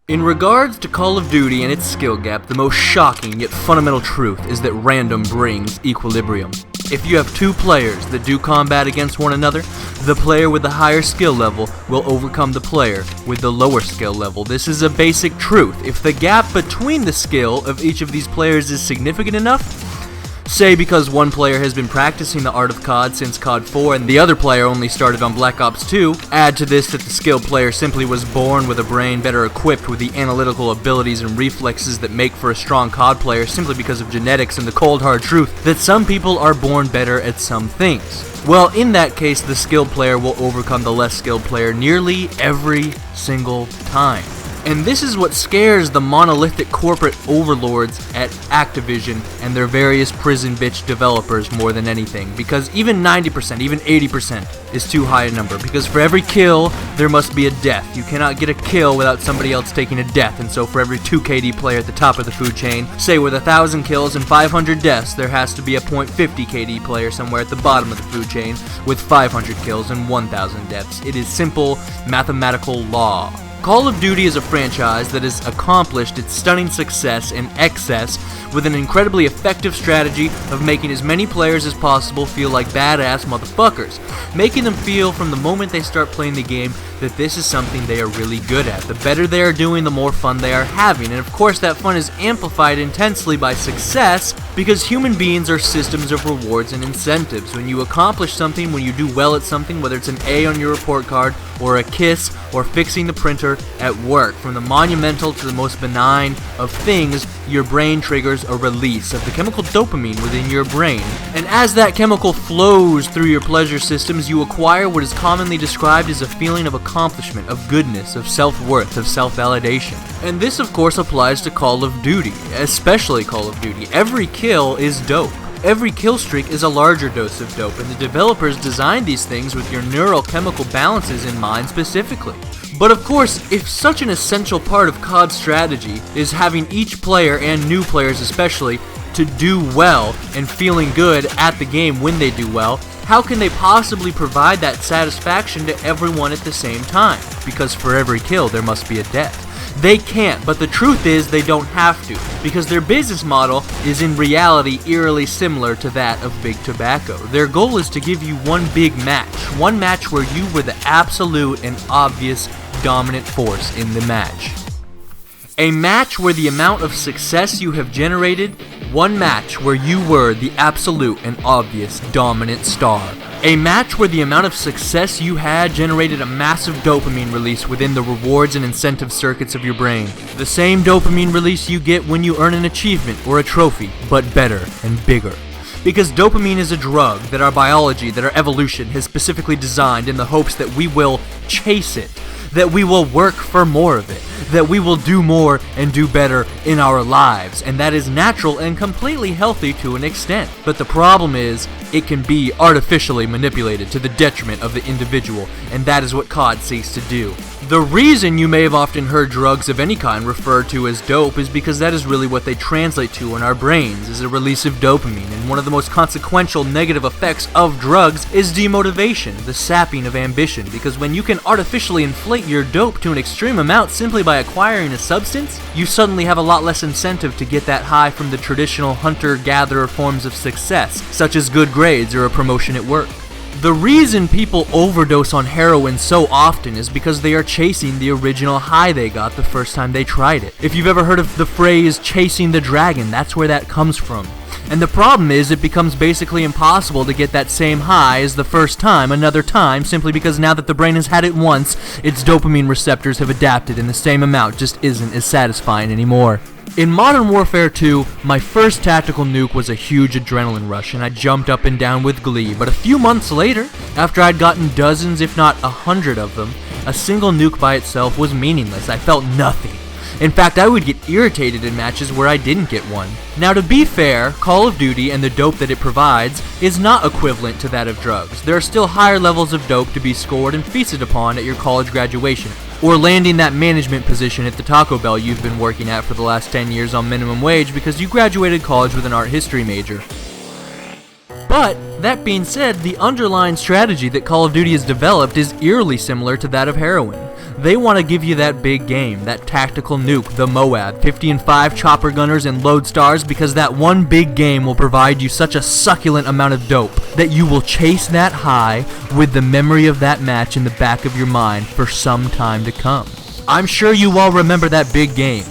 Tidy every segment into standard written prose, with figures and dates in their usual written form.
In regards to Call of Duty and its skill gap, the most shocking yet fundamental truth is that random brings equilibrium. If you have two players that do combat against one another, the player with the higher skill level will overcome the player with the lower skill level. This is a basic truth. If the gap between the skill of each of these players is significant enough, say because one player has been practicing the art of COD since COD 4 and the other player only started on Black Ops 2, add to this that the skilled player simply was born with a brain better equipped with the analytical abilities and reflexes that make for a strong COD player simply because of genetics and the cold hard truth that some people are born better at some things. Well, in that case, the skilled player will overcome the less skilled player nearly every single time. And this is what scares the monolithic corporate overlords at Activision and their various prison bitch developers more than anything. Because even 90%, even 80% is too high a number. Because for every kill, there must be a death. You cannot get a kill without somebody else taking a death. And so for every 2 KD player at the top of the food chain, say with 1,000 kills and 500 deaths, there has to be a .50 KD player somewhere at the bottom of the food chain with 500 kills and 1,000 deaths. It is simple mathematical law. Call of Duty is a franchise that has accomplished its stunning success in excess with an incredibly effective strategy of making as many players as possible feel like badass motherfuckers, making them feel from the moment they start playing the game that this is something they are really good at. The better they are doing, the more fun they are having, and of course that fun is amplified intensely by success because human beings are systems of rewards and incentives. When you accomplish something, when you do well at something, whether it's an A on your report card or a kiss or fixing the printer at work, from the monumental to the most benign of things, your brain triggers a release of the chemical dopamine within your brain. And as that chemical flows through your pleasure systems, you acquire what is commonly described as a feeling of accomplishment, of goodness, of self-worth, of self-validation. And this of course applies to Call of Duty, especially Call of Duty. Every kill is dope. Every kill streak is a larger dose of dope, and the developers designed these things with your neurochemical balances in mind specifically. But of course, if such an essential part of COD's strategy is having each player, and new players especially, to do well and feeling good at the game when they do well, how can they possibly provide that satisfaction to everyone at the same time? Because for every kill there must be a death. They can't, but the truth is they don't have to, because their business model is in reality eerily similar to that of Big Tobacco. Their goal is to give you one big match, one match where you were the absolute and obvious dominant force in the match. A match where the amount of success you have generated, one match where you were the absolute and obvious dominant star. A match where the amount of success you had generated a massive dopamine release within the rewards and incentive circuits of your brain. The same dopamine release you get when you earn an achievement or a trophy, but better and bigger. Because dopamine is a drug that our biology, that our evolution has specifically designed in the hopes that we will chase it, that we will work for more of it, that we will do more and do better in our lives, and that is natural and completely healthy to an extent. But the problem is, it can be artificially manipulated to the detriment of the individual, and that is what COD seeks to do. The reason you may have often heard drugs of any kind referred to as dope is because that is really what they translate to in our brains, is a release of dopamine, and one of the most consequential negative effects of drugs is demotivation, the sapping of ambition, because when you can artificially inflate your dope to an extreme amount simply by acquiring a substance, you suddenly have a lot less incentive to get that high from the traditional hunter-gatherer forms of success, such as good grades or a promotion at work. The reason people overdose on heroin so often is because they are chasing the original high they got the first time they tried it. If you've ever heard of the phrase chasing the dragon, that's where that comes from. And the problem is it becomes basically impossible to get that same high as the first time another time, simply because now that the brain has had it once, its dopamine receptors have adapted and the same amount just isn't as satisfying anymore. In Modern Warfare 2, my first tactical nuke was a huge adrenaline rush and I jumped up and down with glee, but a few months later, after I'd gotten dozens if not 100 of them, a single nuke by itself was meaningless. I felt nothing. In fact, I would get irritated in matches where I didn't get one. Now to be fair, Call of Duty and the dope that it provides is not equivalent to that of drugs. There are still higher levels of dope to be scored and feasted upon at your college graduation, or landing that management position at the Taco Bell you've been working at for the last 10 years on minimum wage because you graduated college with an art history major. But, that being said, the underlying strategy that Call of Duty has developed is eerily similar to that of heroin. They want to give you that big game, that tactical nuke, the Moab, 50 and 5 chopper gunners and lodestars, because that one big game will provide you such a succulent amount of dope that you will chase that high with the memory of that match in the back of your mind for some time to come. I'm sure you all remember that big game.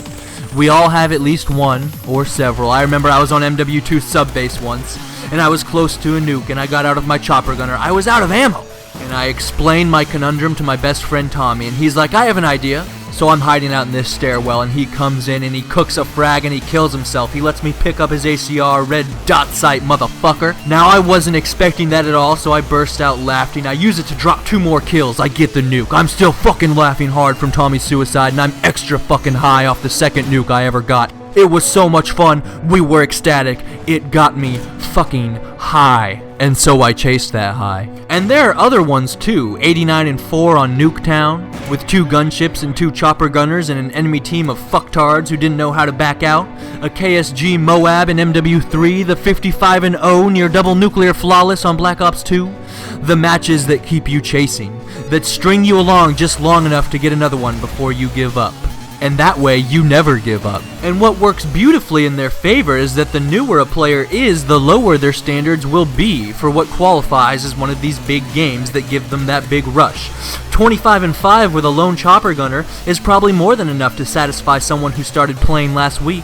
We all have at least one or several. I remember I was on MW2 sub base once, and I was close to a nuke, and I got out of my chopper gunner. I was out of ammo! And I explained my conundrum to my best friend Tommy, and he's like, I have an idea. So I'm hiding out in this stairwell, and he comes in and he cooks a frag and he kills himself. He lets me pick up his ACR, red dot sight motherfucker. Now I wasn't expecting that at all, so I burst out laughing. I use it to drop 2 more kills. I get the nuke. I'm still fucking laughing hard from Tommy's suicide, and I'm extra fucking high off the second nuke I ever got. It was so much fun. We were ecstatic. It got me fucking high. And so I chased that high. And there are other ones too. 89 and 4 on Nuketown, with 2 gunships and 2 chopper gunners and an enemy team of fucktards who didn't know how to back out. A KSG Moab in MW3, the 55 and 0 near double nuclear flawless on Black Ops 2. The matches that keep you chasing, that string you along just long enough to get another one before you give up. And that way, you never give up. And what works beautifully in their favor is that the newer a player is, the lower their standards will be for what qualifies as one of these big games that give them that big rush. 25 and 5 with a lone chopper gunner is probably more than enough to satisfy someone who started playing last week.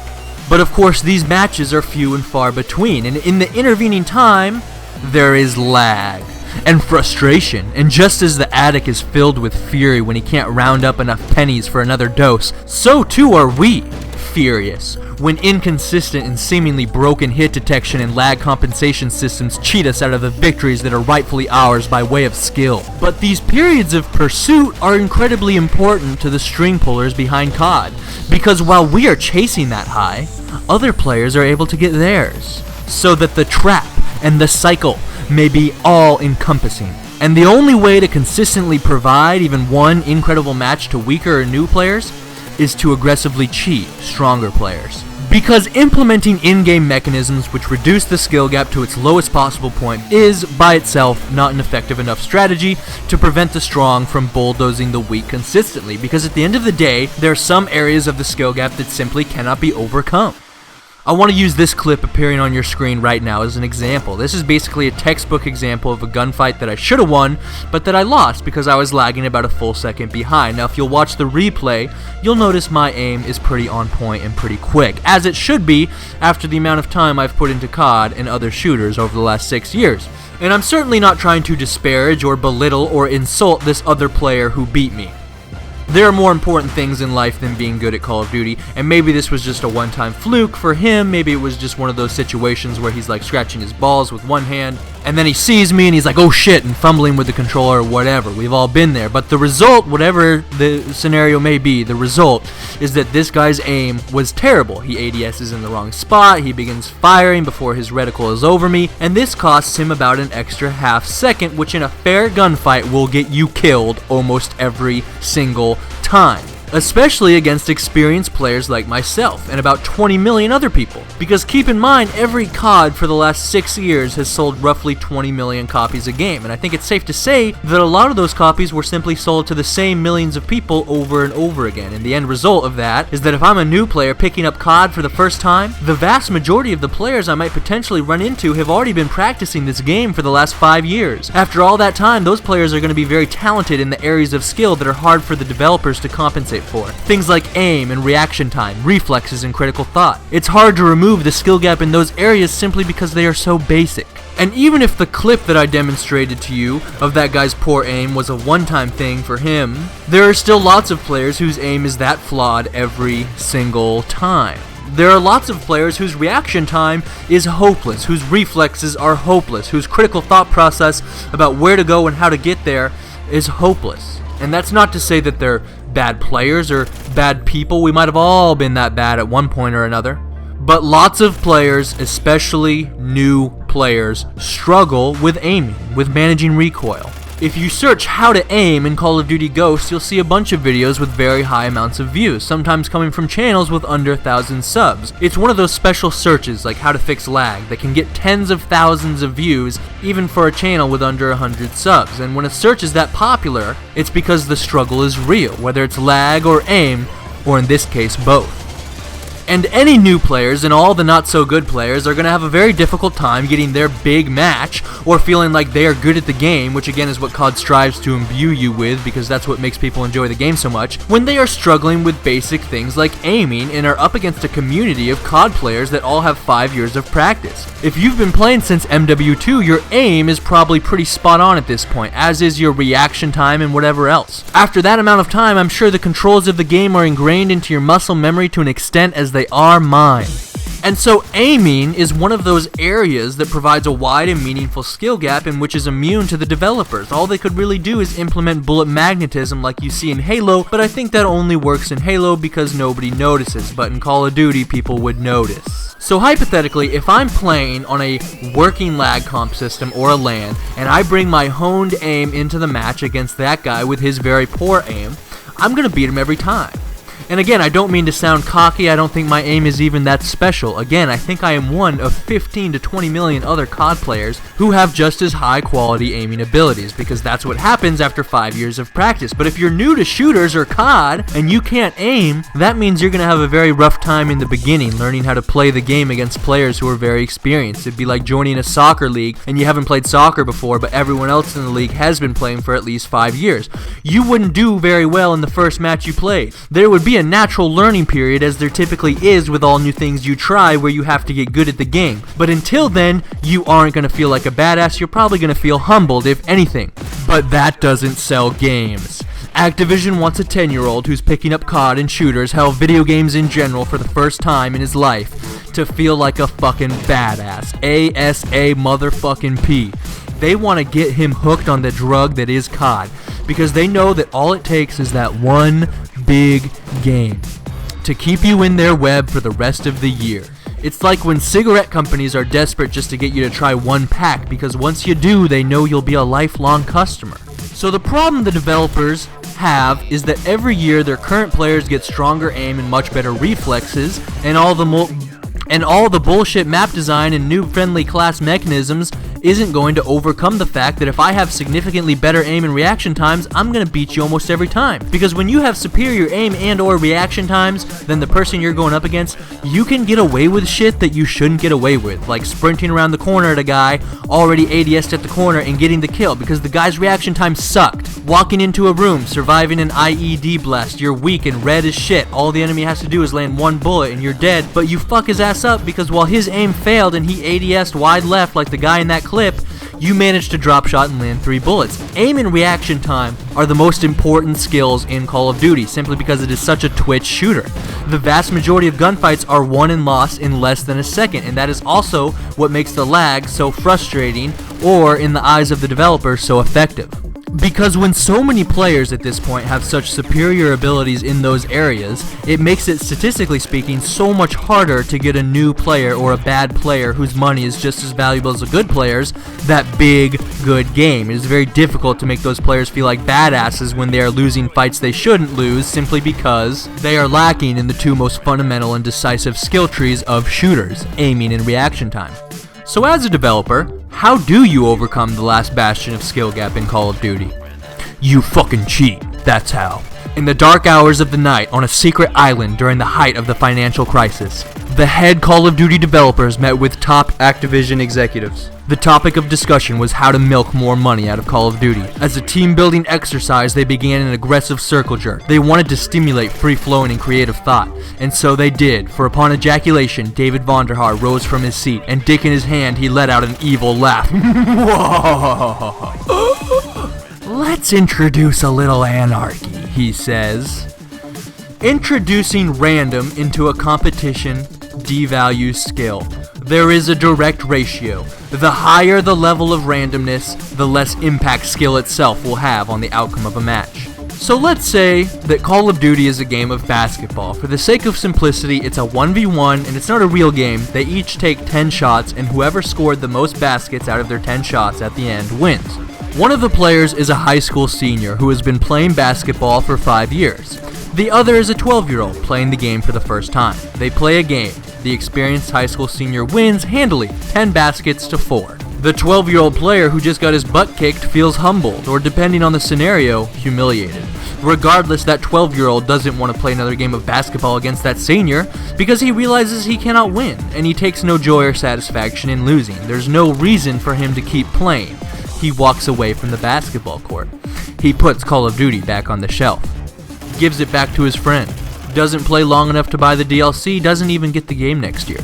But of course, these matches are few and far between, and in the intervening time, there is lag and frustration, and just as the addict is filled with fury when he can't round up enough pennies for another dose, so too are we furious when inconsistent and seemingly broken hit detection and lag compensation systems cheat us out of the victories that are rightfully ours by way of skill. But these periods of pursuit are incredibly important to the string pullers behind COD, because while we are chasing that high, other players are able to get theirs, so that the trap and the cycle may be all-encompassing. And the only way to consistently provide even one incredible match to weaker or new players is to aggressively cheat stronger players. Because implementing in-game mechanisms which reduce the skill gap to its lowest possible point is, by itself, not an effective enough strategy to prevent the strong from bulldozing the weak consistently, because at the end of the day, there are some areas of the skill gap that simply cannot be overcome. I want to use this clip appearing on your screen right now as an example. This is basically a textbook example of a gunfight that I should have won, but that I lost because I was lagging about a full second behind. Now if you'll watch the replay, you'll notice my aim is pretty on point and pretty quick, as it should be after the amount of time I've put into COD and other shooters over the last 6 years. And I'm certainly not trying to disparage or belittle or insult this other player who beat me. There are more important things in life than being good at Call of Duty, and maybe this was just a one-time fluke for him. Maybe it was just one of those situations where he's like scratching his balls with one hand, and then he sees me and he's like, oh shit, and fumbling with the controller or whatever. We've all been there. But the result, whatever the scenario may be, the result is that this guy's aim was terrible. He ADSs in the wrong spot, he begins firing before his reticle is over me, and this costs him about an extra half second, which in a fair gunfight will get you killed almost every single time. Especially against experienced players like myself and about 20 million other people. Because keep in mind, every COD for the last 6 years has sold roughly 20 million copies a game, and I think it's safe to say that a lot of those copies were simply sold to the same millions of people over and over again. And the end result of that is that if I'm a new player picking up COD for the first time, the vast majority of the players I might potentially run into have already been practicing this game for the last 5 years. After all that time, those players are going to be very talented in the areas of skill that are hard for the developers to compensate for. Things like aim and reaction time, reflexes and critical thought. It's hard to remove the skill gap in those areas simply because they are so basic. And even if the clip that I demonstrated to you of that guy's poor aim was a one-time thing for him, there are still lots of players whose aim is that flawed every single time. There are lots of players whose reaction time is hopeless, whose reflexes are hopeless, whose critical thought process about where to go and how to get there is hopeless. And that's not to say that they're bad players or bad people. We might have all been that bad at one point or another. But lots of players, especially new players, struggle with aiming, with managing recoil. If you search how to aim in Call of Duty Ghosts, you'll see a bunch of videos with very high amounts of views, sometimes coming from channels with under 1,000 subs. It's one of those special searches like how to fix lag that can get tens of thousands of views even for a channel with under 100 subs. And when a search is that popular, it's because the struggle is real, whether it's lag or aim, or in this case both. And any new players and all the not so good players are going to have a very difficult time getting their big match or feeling like they are good at the game, which again is what COD strives to imbue you with because that's what makes people enjoy the game so much, when they are struggling with basic things like aiming and are up against a community of COD players that all have 5 years of practice. If you've been playing since MW2, your aim is probably pretty spot on at this point, as is your reaction time and whatever else. After that amount of time, I'm sure the controls of the game are ingrained into your muscle memory to an extent as they are mine. And so aiming is one of those areas that provides a wide and meaningful skill gap and which is immune to the developers. All they could really do is implement bullet magnetism like you see in Halo, but I think that only works in Halo because nobody notices, but in Call of Duty people would notice. So hypothetically, if I'm playing on a working lag comp system or a LAN, and I bring my honed aim into the match against that guy with his very poor aim, I'm gonna beat him every time. And again, I don't mean to sound cocky, I don't think my aim is even that special. Again, I think I am one of 15 to 20 million other COD players who have just as high quality aiming abilities, because that's what happens after 5 years of practice. But if you're new to shooters or COD and you can't aim, that means you're going to have a very rough time in the beginning learning how to play the game against players who are very experienced. It'd be like joining a soccer league and you haven't played soccer before, but everyone else in the league has been playing for at least 5 years. You wouldn't do very well in the first match you played. There would be a natural learning period, as there typically is with all new things you try, where you have to get good at the game. But until then, you aren't going to feel like a badass, you're probably going to feel humbled if anything. But that doesn't sell games. Activision wants a 10-year-old who's picking up COD and shooters, hell, video games in general for the first time in his life, to feel like a fucking badass. ASA motherfucking P. They want to get him hooked on the drug that is COD, because they know that all it takes is that one big game to keep you in their web for the rest of the year. It's like when cigarette companies are desperate just to get you to try one pack, because once you do, they know you'll be a lifelong customer. So the problem the developers have is that every year their current players get stronger aim and much better reflexes, and all the bullshit map design and new friendly class mechanisms isn't going to overcome the fact that if I have significantly better aim and reaction times, I'm going to beat you almost every time. Because when you have superior aim and or reaction times than the person you're going up against, you can get away with shit that you shouldn't get away with, like sprinting around the corner at a guy already ADS'd at the corner and getting the kill because the guy's reaction time sucked. Walking into a room, surviving an IED blast, you're weak and red as shit. All the enemy has to do is land one bullet and you're dead, but you fuck his ass up because while his aim failed and he ADS'd wide left like the guy in that clip, you managed to drop shot and land 3 bullets. Aim and reaction time are the most important skills in Call of Duty, simply because it is such a twitch shooter. The vast majority of gunfights are won and lost in less than a second, and that is also what makes the lag so frustrating, or in the eyes of the developer, so effective. Because when so many players at this point have such superior abilities in those areas, it makes it, statistically speaking, so much harder to get a new player or a bad player whose money is just as valuable as a good player's that big, good game. It is very difficult to make those players feel like badasses when they are losing fights they shouldn't lose simply because they are lacking in the two most fundamental and decisive skill trees of shooters, aiming and reaction time. So as a developer, how do you overcome the last bastion of skill gap in Call of Duty? You fucking cheat, that's how. In the dark hours of the night on a secret island during the height of the financial crisis, the head Call of Duty developers met with top Activision executives. The topic of discussion was how to milk more money out of Call of Duty. As a team-building exercise, they began an aggressive circle jerk. They wanted to stimulate free-flowing and creative thought, and so they did, for upon ejaculation, David Vonderhaar rose from his seat, and dick in his hand, he let out an evil laugh. Let's introduce a little anarchy, he says. Introducing random into a competition devalues skill. There is a direct ratio. The higher the level of randomness, the less impact skill itself will have on the outcome of a match. So let's say that Call of Duty is a game of basketball. For the sake of simplicity, it's a 1v1 and it's not a real game. They each take 10 shots and whoever scored the most baskets out of their 10 shots at the end wins. One of the players is a high school senior who has been playing basketball for 5 years. The other is a 12-year-old playing the game for the first time. They play a game. The experienced high school senior wins handily, 10 baskets to 4. The 12-year-old player who just got his butt kicked feels humbled, or depending on the scenario, humiliated. Regardless, that 12-year-old doesn't want to play another game of basketball against that senior because he realizes he cannot win, and he takes no joy or satisfaction in losing. There's no reason for him to keep playing. He walks away from the basketball court. He puts Call of Duty back on the shelf. Gives it back to his friend. Doesn't play long enough to buy the DLC, doesn't even get the game next year.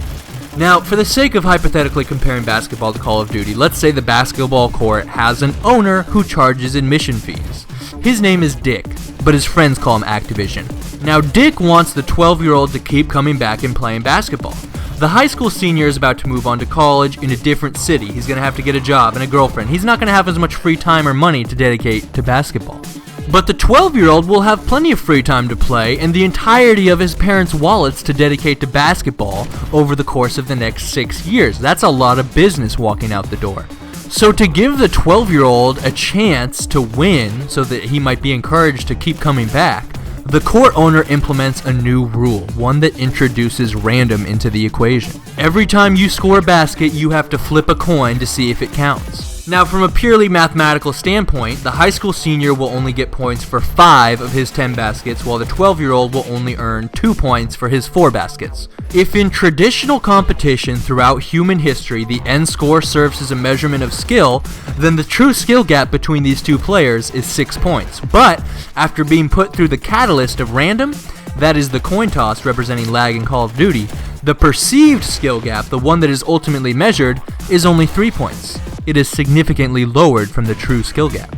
Now, for the sake of hypothetically comparing basketball to Call of Duty, let's say the basketball court has an owner who charges admission fees. His name is Dick, but his friends call him Activision. Now, Dick wants the 12-year-old to keep coming back and playing basketball. The high school senior is about to move on to college in a different city. He's going to have to get a job and a girlfriend. He's not going to have as much free time or money to dedicate to basketball. But the 12-year-old will have plenty of free time to play and the entirety of his parents' wallets to dedicate to basketball over the course of the next 6 years. That's a lot of business walking out the door. So to give the 12-year-old a chance to win so that he might be encouraged to keep coming back, the court owner implements a new rule, one that introduces random into the equation. Every time you score a basket, you have to flip a coin to see if it counts. Now, from a purely mathematical standpoint, the high school senior will only get points for 5 of his 10 baskets, while the 12-year-old will only earn 2 points for his 4 baskets. If in traditional competition throughout human history, the end score serves as a measurement of skill, then the true skill gap between these two players is 6 points. But, after being put through the catalyst of random, that is the coin toss representing lag in Call of Duty, the perceived skill gap, the one that is ultimately measured, is only 3 points. It is significantly lowered from the true skill gap.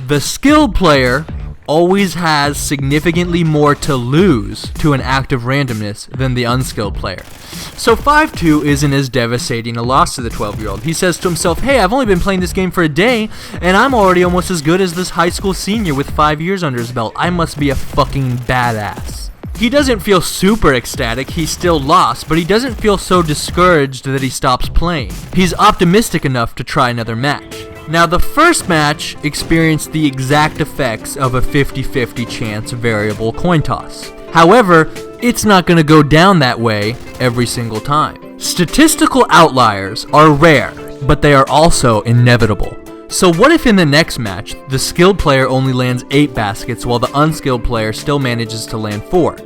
The skilled player always has significantly more to lose to an act of randomness than the unskilled player. So 5-2 isn't as devastating a loss to the 12-year-old. He says to himself, hey, I've only been playing this game for a day, and I'm already almost as good as this high school senior with 5 years under his belt. I must be a fucking badass. He doesn't feel super ecstatic, he still lost, but he doesn't feel so discouraged that he stops playing. He's optimistic enough to try another match. Now, the first match experienced the exact effects of a 50-50 chance variable coin toss. However, it's not going to go down that way every single time. Statistical outliers are rare, but they are also inevitable. So what if in the next match, the skilled player only lands 8 baskets while the unskilled player still manages to land 4?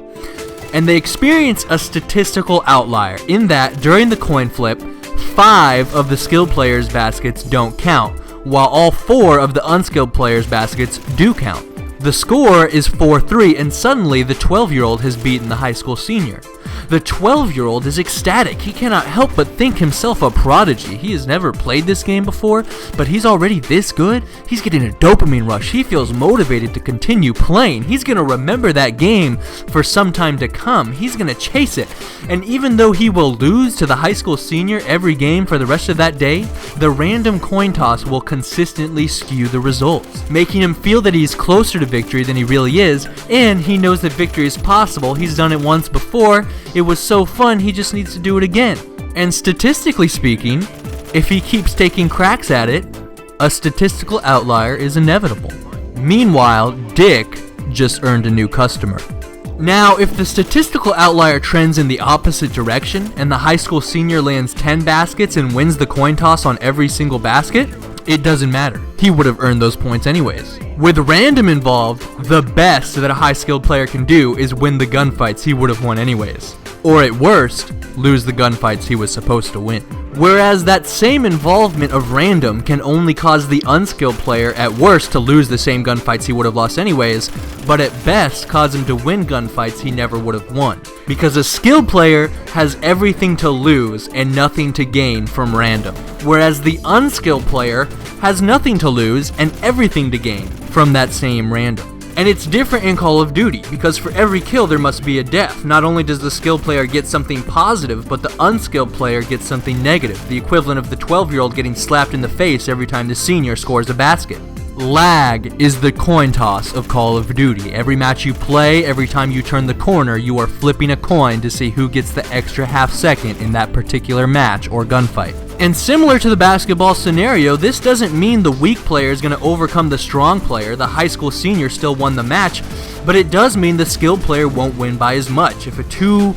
And they experience a statistical outlier in that during the coin flip, 5 of the skilled player's baskets don't count, while all 4 of the unskilled player's baskets do count. The score is 4-3, and suddenly the 12-year-old has beaten the high school senior. The 12-year-old is ecstatic. He cannot help but think himself a prodigy. He has never played this game before, but he's already this good. He's getting a dopamine rush. He feels motivated to continue playing. He's going to remember that game for some time to come. He's going to chase it. And even though he will lose to the high school senior every game for the rest of that day, the random coin toss will consistently skew the results, making him feel that he's closer to victory than he really is, and he knows that victory is possible. He's done it once before. It was so fun, he just needs to do it again. And statistically speaking, if he keeps taking cracks at it, a statistical outlier is inevitable. Meanwhile, Dick just earned a new customer. Now, if the statistical outlier trends in the opposite direction, and the high school senior lands 10 baskets and wins the coin toss on every single basket, it doesn't matter. He would have earned those points anyways. With random involved, the best that a high-skilled player can do is win the gunfights he would have won anyways. Or at worst, lose the gunfights he was supposed to win. Whereas that same involvement of random can only cause the unskilled player at worst to lose the same gunfights he would have lost anyways, but at best cause him to win gunfights he never would have won. Because a skilled player has everything to lose and nothing to gain from random. Whereas the unskilled player has nothing to lose and everything to gain from that same random. And it's different in Call of Duty, because for every kill there must be a death. Not only does the skilled player get something positive, but the unskilled player gets something negative, the equivalent of the 12-year-old getting slapped in the face every time the senior scores a basket. Lag is the coin toss of Call of Duty. Every match you play, every time you turn the corner, you are flipping a coin to see who gets the extra half second in that particular match or gunfight. And similar to the basketball scenario, this doesn't mean the weak player is going to overcome the strong player. The high school senior still won the match, but it does mean the skilled player won't win by as much. If a 2.0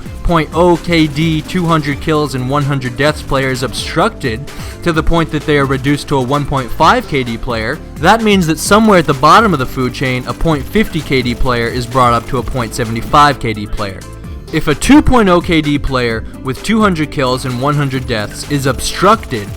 KD, 200 kills and 100 deaths player is obstructed to the point that they are reduced to a 1.5 KD player, that means that somewhere at the bottom of the food chain, a 0.50 KD player is brought up to a 0.75 KD player. If a 2.0 KD player with 200 kills and 100 deaths is obstructed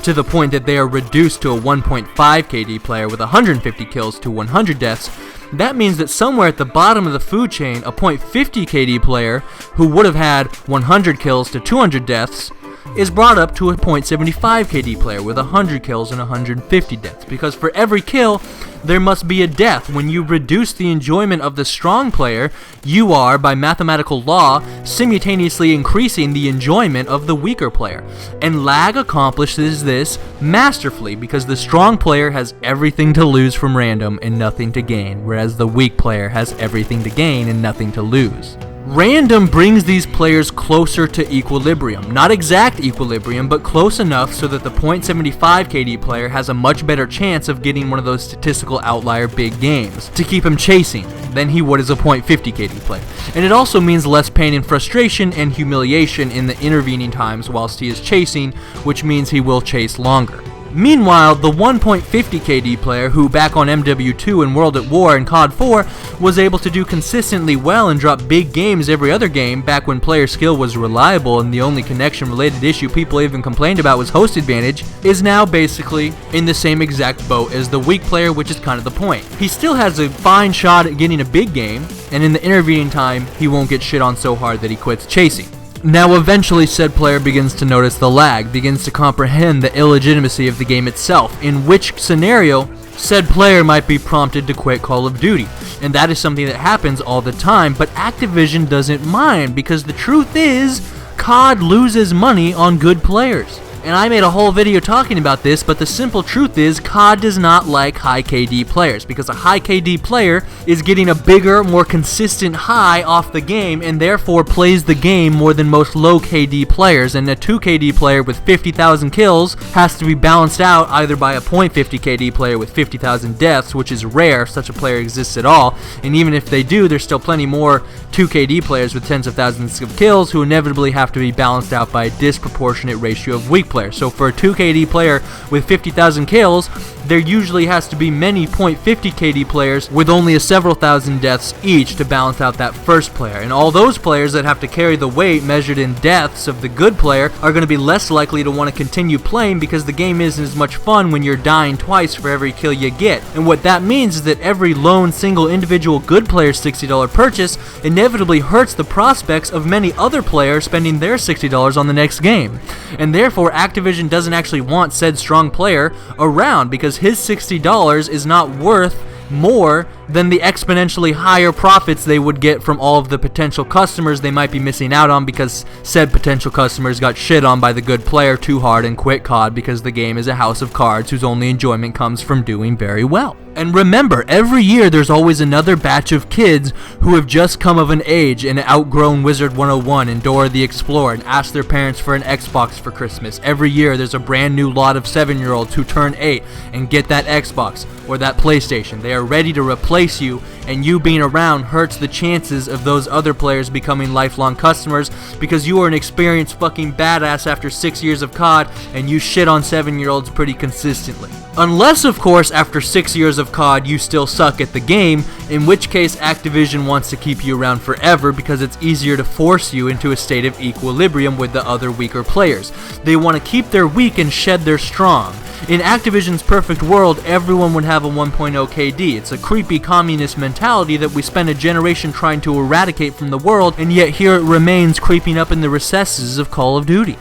to the point that they are reduced to a 1.5 KD player with 150 kills to 100 deaths, that means that somewhere at the bottom of the food chain, a 0.50 KD player who would have had 100 kills to 200 deaths is brought up to a 0.75 KD player with 100 kills and 150 deaths. Because for every kill, there must be a death. When you reduce the enjoyment of the strong player, you are, by mathematical law, simultaneously increasing the enjoyment of the weaker player. And lag accomplishes this masterfully because the strong player has everything to lose from random and nothing to gain, whereas the weak player has everything to gain and nothing to lose. Random brings these players closer to equilibrium. Not exact equilibrium, but close enough so that the 0.75 KD player has a much better chance of getting one of those statistical outlier big games to keep him chasing than he would as a 0.50 KD player. And it also means less pain and frustration and humiliation in the intervening times whilst he is chasing, which means he will chase longer. Meanwhile, the 1.50 KD player, who back on MW2 and World at War and COD 4 was able to do consistently well and drop big games every other game back when player skill was reliable and the only connection related issue people even complained about was host advantage, is now basically in the same exact boat as the weak player, which is kind of the point. He still has a fine shot at getting a big game, and in the intervening time, he won't get shit on so hard that he quits chasing. Now eventually said player begins to notice the lag, begins to comprehend the illegitimacy of the game itself, in which scenario said player might be prompted to quit Call of Duty. And that is something that happens all the time, but Activision doesn't mind because the truth is, COD loses money on good players. And I made a whole video talking about this, but the simple truth is COD does not like high KD players because a high KD player is getting a bigger, more consistent high off the game and therefore plays the game more than most low KD players, and a 2 KD player with 50,000 kills has to be balanced out either by a 0.50 KD player with 50,000 deaths, which is rare if such a player exists at all, and even if they do, there's still plenty more 2 KD players with tens of thousands of kills who inevitably have to be balanced out by a disproportionate ratio of weak players. So for a 2 KD player with 50,000 kills, there usually has to be many 0.50 KD players with only a several thousand deaths each to balance out that first player. And all those players that have to carry the weight measured in deaths of the good player are going to be less likely to want to continue playing because the game isn't as much fun when you're dying twice for every kill you get. And what that means is that every lone single individual good player's $60 purchase inevitably hurts the prospects of many other players spending their $60 on the next game. And therefore Activision doesn't actually want said strong player around because his $60 is not worth more than the exponentially higher profits they would get from all of the potential customers they might be missing out on because said potential customers got shit on by the good player too hard and quit COD because the game is a house of cards whose only enjoyment comes from doing very well. And remember, every year there's always another batch of kids who have just come of an age and outgrown Wizard 101 and Dora the Explorer and asked their parents for an Xbox for Christmas. Every year there's a brand new lot of 7-year-olds who turn 8 and get that Xbox or that PlayStation. They are ready to replace you, and you being around hurts the chances of those other players becoming lifelong customers because you are an experienced fucking badass after 6 years of COD and you shit on 7-year-olds pretty consistently. Unless, of course, after 6 years of COD you still suck at the game, in which case Activision wants to keep you around forever because it's easier to force you into a state of equilibrium with the other weaker players. They want to keep their weak and shed their strong. In Activision's perfect world, everyone would have a 1.0 KD. It's a creepy communist mentality that we spend a generation trying to eradicate from the world, and yet here it remains creeping up in the recesses of Call of Duty.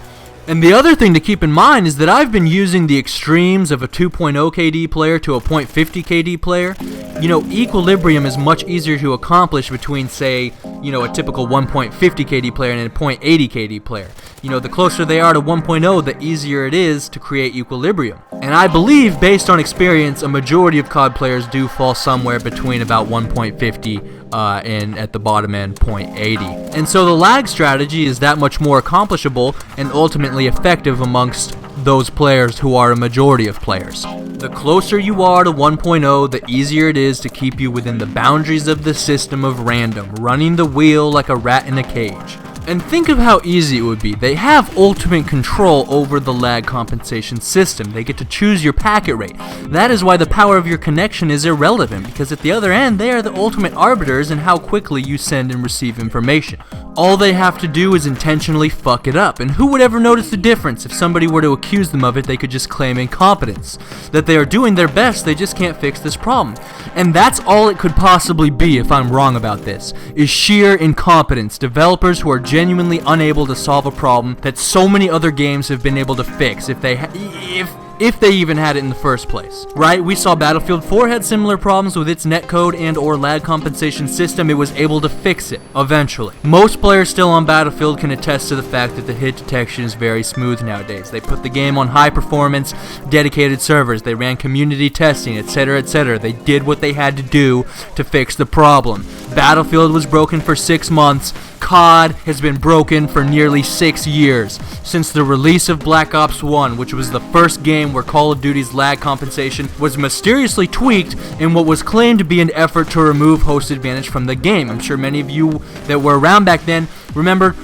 And the other thing to keep in mind is that I've been using the extremes of a 2.0 KD player to a 0.50 KD player. You know, equilibrium is much easier to accomplish between, say, a typical 1.50 KD player and a 0.80 KD player. The closer they are to 1.0, the easier it is to create equilibrium. And I believe, based on experience, a majority of COD players do fall somewhere between about 1.50 and at the bottom end 0.80. And so the lag strategy is that much more accomplishable and ultimately effective amongst those players who are a majority of players. The closer you are to 1.0, the easier it is to keep you within the boundaries of the system of random, running the wheel like a rat in a cage. And think of how easy it would be. They have ultimate control over the lag compensation system. They get to choose your packet rate. That is why the power of your connection is irrelevant, because at the other end, they are the ultimate arbiters in how quickly you send and receive information. All they have to do is intentionally fuck it up, and who would ever notice the difference? If somebody were to accuse them of it, they could just claim incompetence. That they are doing their best, they just can't fix this problem. And that's all it could possibly be if I'm wrong about this, is sheer incompetence. Developers who are genuinely unable to solve a problem that so many other games have been able to fix if they even had it in the first place, right? We saw Battlefield 4 had similar problems with its netcode and or lag compensation system. It was able to fix it, eventually. Most players still on Battlefield can attest to the fact that the hit detection is very smooth nowadays. They put the game on high performance, dedicated servers, they ran community testing, etc, etc. They did what they had to do to fix the problem. Battlefield was broken for 6 months. COD has been broken for nearly 6 years. Since the release of Black Ops 1, which was the first game where Call of Duty's lag compensation was mysteriously tweaked in what was claimed to be an effort to remove host advantage from the game. I'm sure many of you that were around back then remember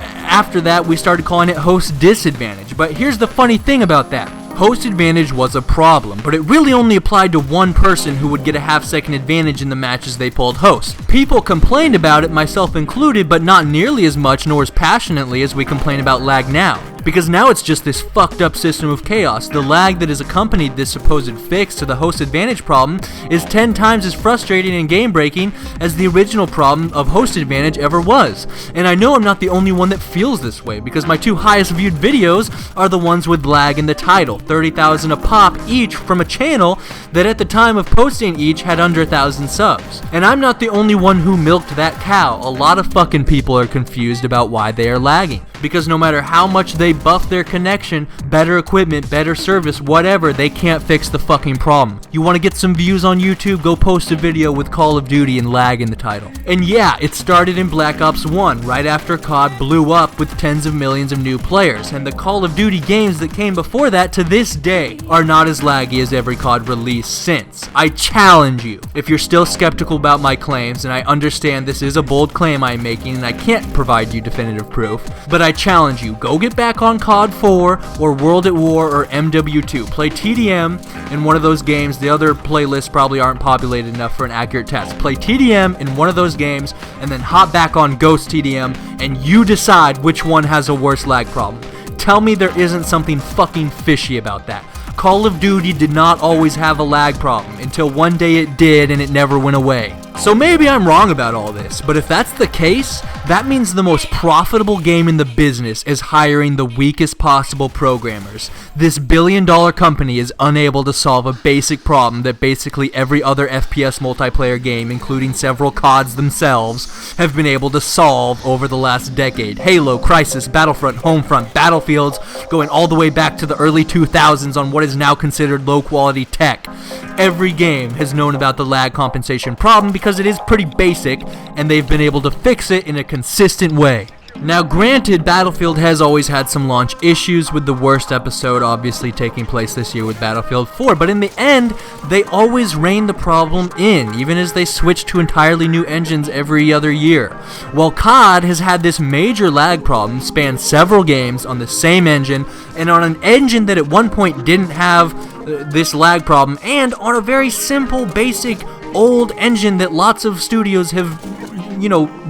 after that we started calling it host disadvantage. But here's the funny thing about that. Host advantage was a problem, but it really only applied to one person who would get a half-second advantage in the matches they pulled host. People complained about it, myself included, but not nearly as much nor as passionately as we complain about lag now. Because now it's just this fucked up system of chaos. The lag that has accompanied this supposed fix to the host advantage problem is 10 times as frustrating and game breaking as the original problem of host advantage ever was. And I know I'm not the only one that feels this way, because my 2 highest viewed videos are the ones with lag in the title, 30,000 a pop each from a channel that at the time of posting each had under 1,000 subs. And I'm not the only one who milked that cow. A lot of fucking people are confused about why they are lagging. Because no matter how much they buff their connection, better equipment, better service, whatever, they can't fix the fucking problem. You want to get some views on YouTube? Go post a video with Call of Duty and lag in the title. And yeah, it started in Black Ops 1, right after COD blew up with tens of millions of new players, and the Call of Duty games that came before that to this day are not as laggy as every COD release since. I challenge you, if you're still skeptical about my claims, and I understand this is a bold claim I'm making and I can't provide you definitive proof, but I challenge you, go get back on COD 4 or World at War or MW2. Play TDM in one of those games. The other playlists probably aren't populated enough for an accurate test. Play TDM in one of those games and then hop back on Ghost TDM and you decide which one has a worse lag problem. Tell me there isn't something fucking fishy about that. Call of Duty did not always have a lag problem until one day it did and it never went away. So maybe I'm wrong about all this, but if that's the case, that means the most profitable game in the business is hiring the weakest possible programmers. This billion-dollar company is unable to solve a basic problem that basically every other FPS multiplayer game, including several CODs themselves, have been able to solve over the last decade. Halo, Crysis, Battlefront, Homefront, Battlefields, going all the way back to the early 2000s on what is now considered low-quality tech. Every game has known about the lag compensation problem because it is pretty basic, and they've been able to fix it in a consistent way. Now granted, Battlefield has always had some launch issues, with the worst episode obviously taking place this year with Battlefield 4, but in the end, they always rein the problem in, even as they switch to entirely new engines every other year. While COD has had this major lag problem span several games on the same engine, and on an engine that at one point didn't have this lag problem, and on a very simple, basic, old engine that lots of studios have,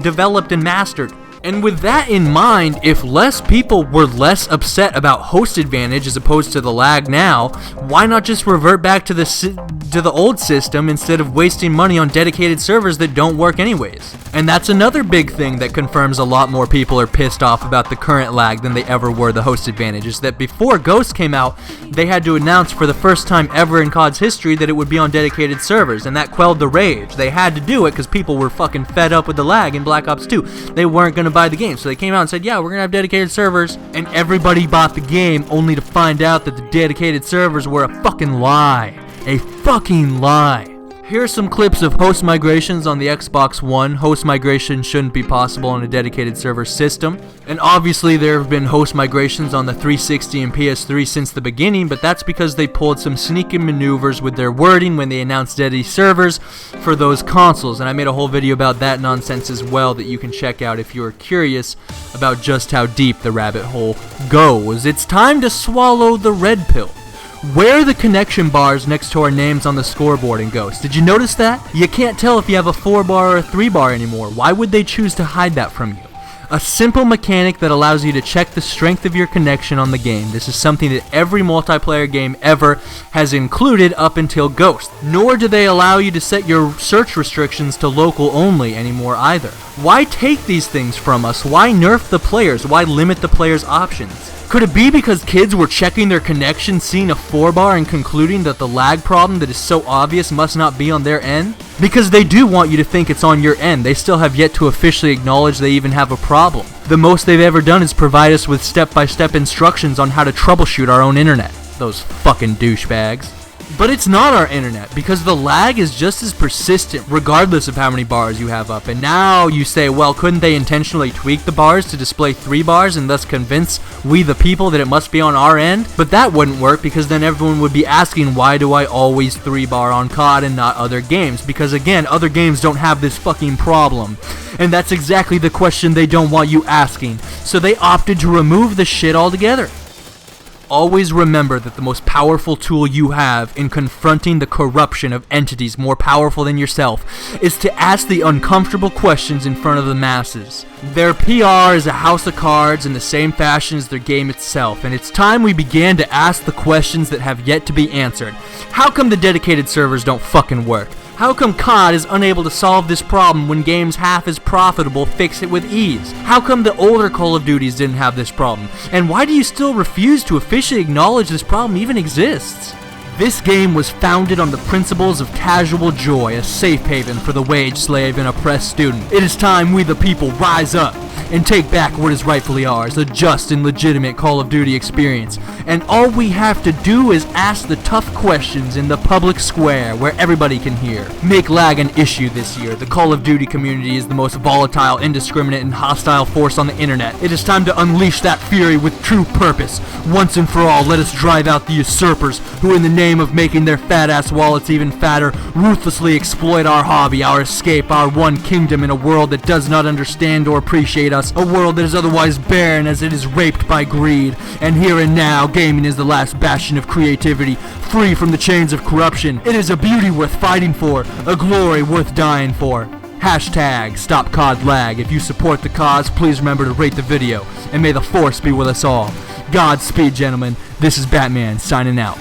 developed and mastered. And with that in mind, if less people were less upset about host advantage as opposed to the lag now, why not just revert back to the old system instead of wasting money on dedicated servers that don't work anyways? And that's another big thing that confirms a lot more people are pissed off about the current lag than they ever were the host advantage, is that before Ghost came out, they had to announce for the first time ever in COD's history that it would be on dedicated servers, and that quelled the rage. They had to do it because people were fucking fed up with the lag in Black Ops 2. They weren't going to buy the game, so they came out and said, yeah, we're gonna have dedicated servers, and everybody bought the game only to find out that the dedicated servers were a fucking lie. A fucking lie. Here are some clips of host migrations on the Xbox One. Host migration shouldn't be possible on a dedicated server system. And obviously there have been host migrations on the 360 and PS3 since the beginning, but that's because they pulled some sneaky maneuvers with their wording when they announced dedicated servers for those consoles. And I made a whole video about that nonsense as well that you can check out if you are curious about just how deep the rabbit hole goes. It's time to swallow the red pill. Where are the connection bars next to our names on the scoreboard in Ghost? Did you notice that? You can't tell if you have a 4-bar or a 3-bar anymore. Why would they choose to hide that from you? A simple mechanic that allows you to check the strength of your connection on the game. This is something that every multiplayer game ever has included up until Ghost. Nor do they allow you to set your search restrictions to local only anymore either. Why take these things from us? Why nerf the players? Why limit the players' options? Could it be because kids were checking their connection, seeing a 4-bar, and concluding that the lag problem that is so obvious must not be on their end? Because they do want you to think it's on your end. They still have yet to officially acknowledge they even have a problem. The most they've ever done is provide us with step-by-step instructions on how to troubleshoot our own internet. Those fucking douchebags. But it's not our internet, because the lag is just as persistent regardless of how many bars you have up. And now you say, well, couldn't they intentionally tweak the bars to display 3 bars and thus convince we the people that it must be on our end? But that wouldn't work, because then everyone would be asking, why do I always 3-bar on COD and not other games? Because again, other games don't have this fucking problem. And that's exactly the question they don't want you asking. So they opted to remove the shit altogether. Always remember that the most powerful tool you have in confronting the corruption of entities more powerful than yourself is to ask the uncomfortable questions in front of the masses. Their PR is a house of cards in the same fashion as their game itself, and it's time we began to ask the questions that have yet to be answered. How come the dedicated servers don't fucking work? How come COD is unable to solve this problem when games half as profitable fix it with ease? How come the older Call of Duties didn't have this problem? And why do you still refuse to officially acknowledge this problem even exists? This game was founded on the principles of casual joy, a safe haven for the wage slave and oppressed student. It is time we the people rise up and take back what is rightfully ours, a just and legitimate Call of Duty experience. And all we have to do is ask the tough questions in the public square where everybody can hear. Make lag an issue this year. The Call of Duty community is the most volatile, indiscriminate, and hostile force on the internet. It is time to unleash that fury with true purpose. Once and for all, let us drive out the usurpers who, in the name of making their fat-ass wallets even fatter, ruthlessly exploit our hobby, our escape, our one kingdom in a world that does not understand or appreciate us, a world that is otherwise barren as it is raped by greed. And here and now, gaming is the last bastion of creativity, free from the chains of corruption. It is a beauty worth fighting for, a glory worth dying for. Hashtag Stop COD Lag. If you support the cause, please remember to rate the video, and may the force be with us all. Godspeed, gentlemen. This is Batman, signing out.